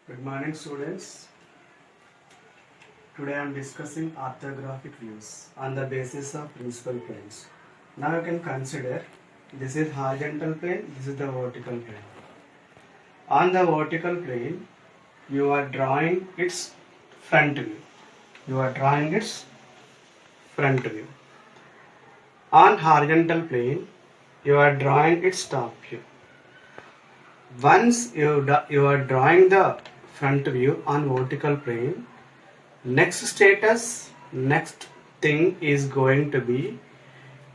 Good morning, students. Today I am discussing orthographic views on the basis of principal planes. Now you can consider this is horizontal plane, this is the vertical plane. On the vertical plane, you are drawing its front view. You are drawing its front view. On horizontal plane, you are drawing its top view. Once you are drawing the front view on vertical plane, next thing is going to be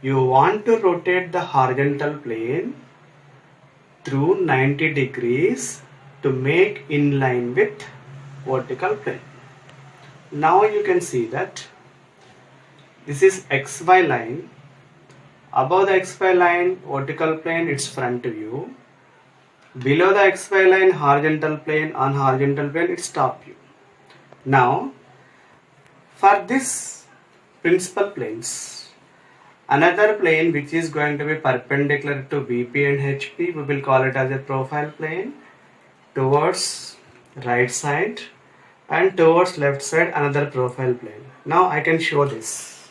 you want to rotate the horizontal plane through 90 degrees to make in line with vertical plane. Now you can see that this is XY line. Above the XY line, vertical plane, its front view. Below the XY line, horizontal plane, on horizontal plane, its top view. Now, for this principal planes, another plane which is going to be perpendicular to VP and HP, we will call it as a profile plane, towards right side, and towards left side another profile plane. Now I can show this.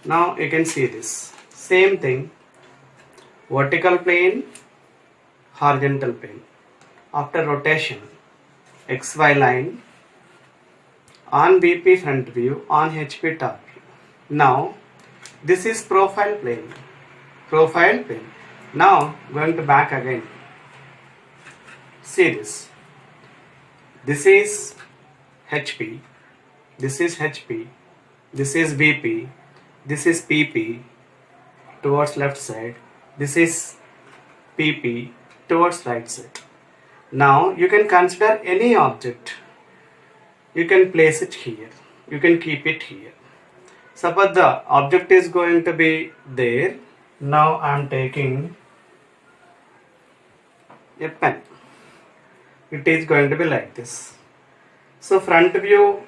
Now you can see this. Same thing, vertical plane, horizontal plane. After rotation, XY line, on VP front view, on HP top view. Now this is profile plane. Profile plane. Now going to back again. See this. This is HP. This is HP. This is VP. This is PP towards left side. This is PP towards right side. Now you can consider any object. You can place it here. You can keep it here. Suppose the object is going to be there. Now I am taking a pen. It is going to be like this. So front view,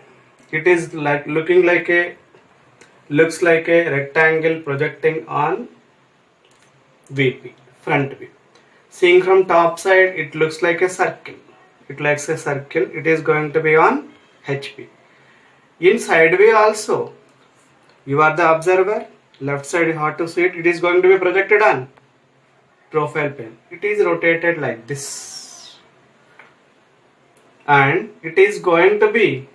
it is like looks like a rectangle projecting on VP, front view. Seeing from top side, it looks like a circle. It likes a circle. It is going to be on HP. In side view also, you are the observer. Left side you have to see it. It is going to be projected on profile plane. It is rotated like this. And it is going to be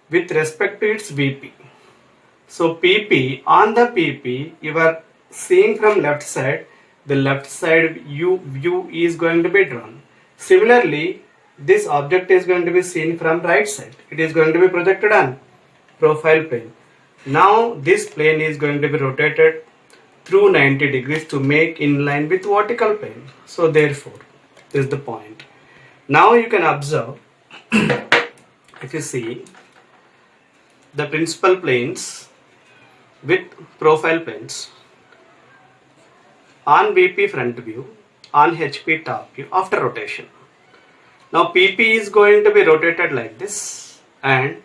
with respect to its VP. So PP, on the PP, you are seeing from left side, the left side view is going to be drawn. Similarly, this object is going to be seen from right side. It is going to be projected on profile plane. Now this plane is going to be rotated through 90 degrees to make in line with vertical plane. So therefore, this is the point. Now you can observe, if you see the principal planes with profile planes on VP front view, on HP top view after rotation. Now PP is going to be rotated like this and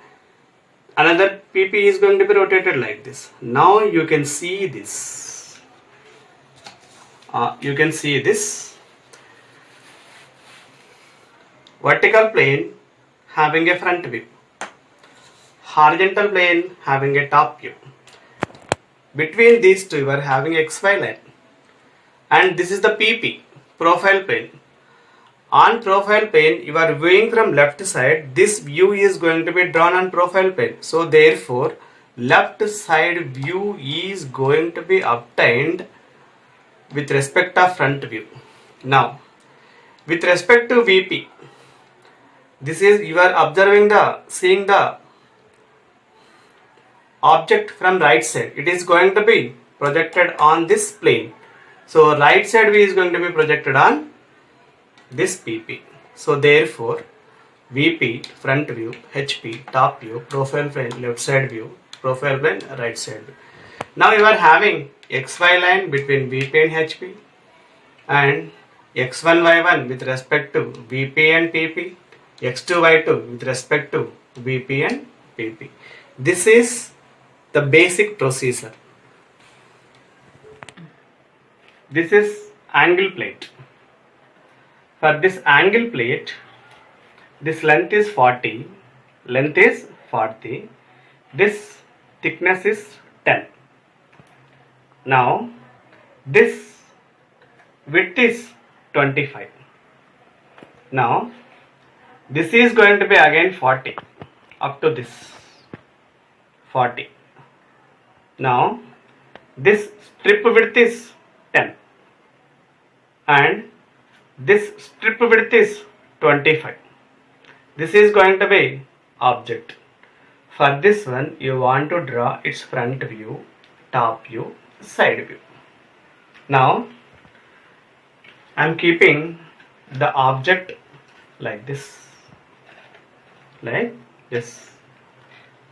another PP is going to be rotated like this. Now you can see this. You can see this vertical plane having a front view, horizontal plane having a top view. Between these two you are having XY line and this is the PP, profile plane. On profile plane you are viewing from left side, this view is going to be drawn on profile plane. So therefore left side view is going to be obtained with respect of front view. Now with respect to VP, this is you are observing seeing the object from right side. It is going to be projected on this plane. So right side view is going to be projected on this PP. So therefore VP front view, HP top view, profile plane left side view, profile plane right side view. Now you are having XY line between VP and HP and X1 Y1 with respect to VP and PP, X2 Y2 with respect to VP and PP. This is the basic procedure. This is angle plate. For this angle plate, this length is 40, this thickness is 10. Now this width is 25. Now this is going to be again 40 up to this 40. Now this strip width is 10 and this strip width is 25. This is going to be object. For this one you want to draw its front view, top view, side view. Now I am keeping the object like this.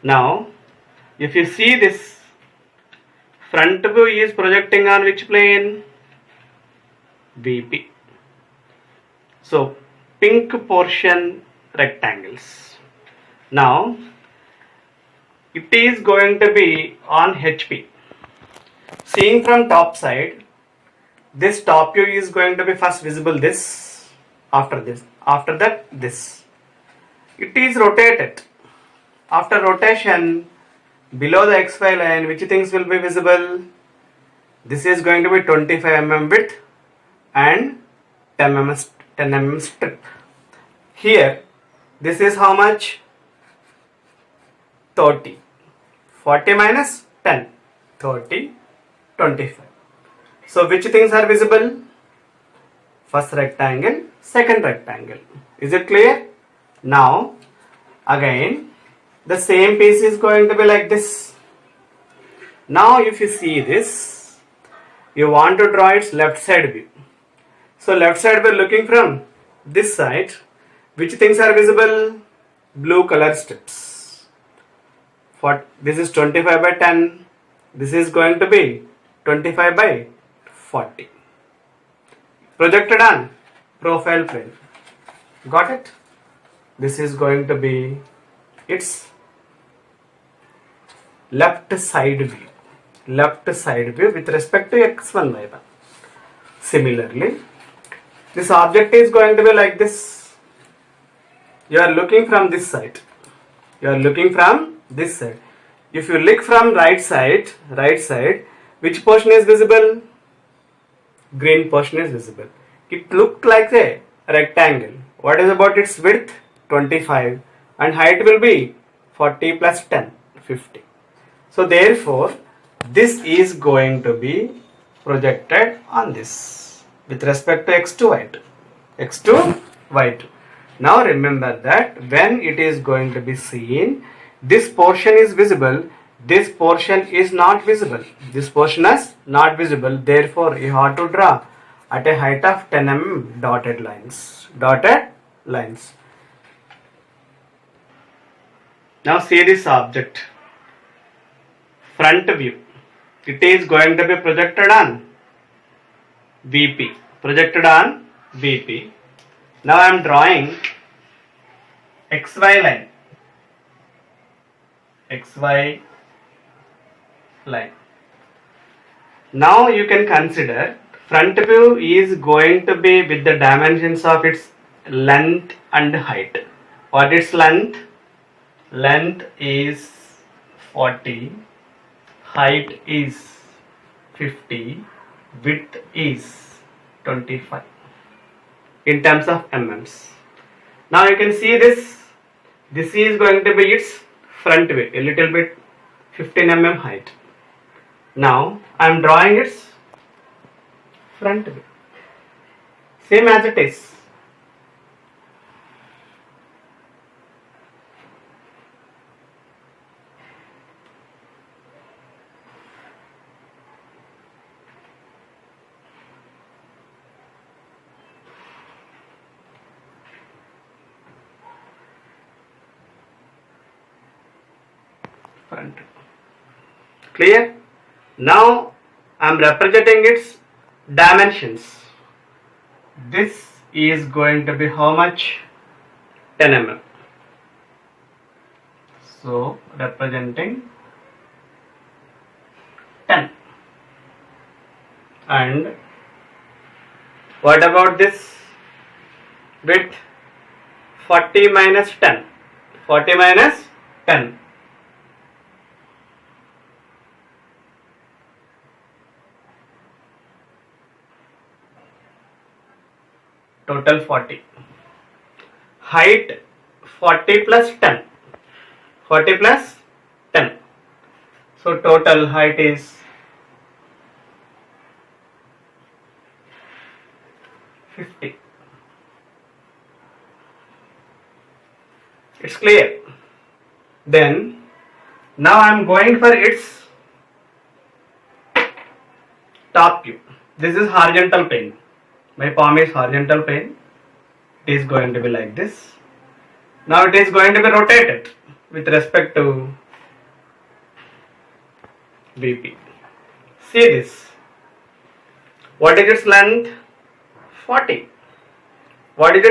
Now if you see this, front view is projecting on which plane? VP. So pink portion rectangles. Now it is going to be on HP. Seeing from top side, this top view is going to be first visible this, after that this. It is rotated. After rotation, below the XY line, which things will be visible? This is going to be 25 mm width and 10 mm strip. Here, this is how much? 30. 40 minus 10. 30, 25. So which things are visible? First rectangle, second rectangle. Is it clear? Now, again, the same piece is going to be like this. Now if you see this, you want to draw its left side view. So left side view looking from this side, which things are visible? Blue color strips. This is 25 by 10. This is going to be 25 by 40. Projected on profile plane. Got it? This is going to be its left side view. Left side view with respect to x1, y1. Similarly, this object is going to be like this. You are looking from this side. If you look from right side, which portion is visible? Green portion is visible. It looked like a rectangle. What is about its width? 25 and height will be 40 plus 10, 50. So therefore, this is going to be projected on this with respect to x2, y2. Now remember that when it is going to be seen, this portion is visible, this portion is not visible. This portion is not visible. Therefore, you have to draw at a height of 10 mm dotted lines. Now see this object. Front view. It is going to be projected on VP. Now I am drawing XY line. Now you can consider front view is going to be with the dimensions of its length and height. What is length? Length is 40, height is 50, width is 25 in terms of mm. Now you can see this is going to be its front view, a little bit 15 mm height. Now I am drawing its front view, same as it is. Front. Clear? Now I am representing its dimensions. This is going to be how much? 10 mm. So representing 10. And what about this? with 40 minus 10. 40 minus 10. Total 40. Height 40 plus 10. 40 plus 10. So total height is 50. It's clear. Then now I am going for its top view. This is horizontal plane. My palm is horizontal plane. It is going to be like this. Now it is going to be rotated with respect to VP. See this. What is its length? 40. What is its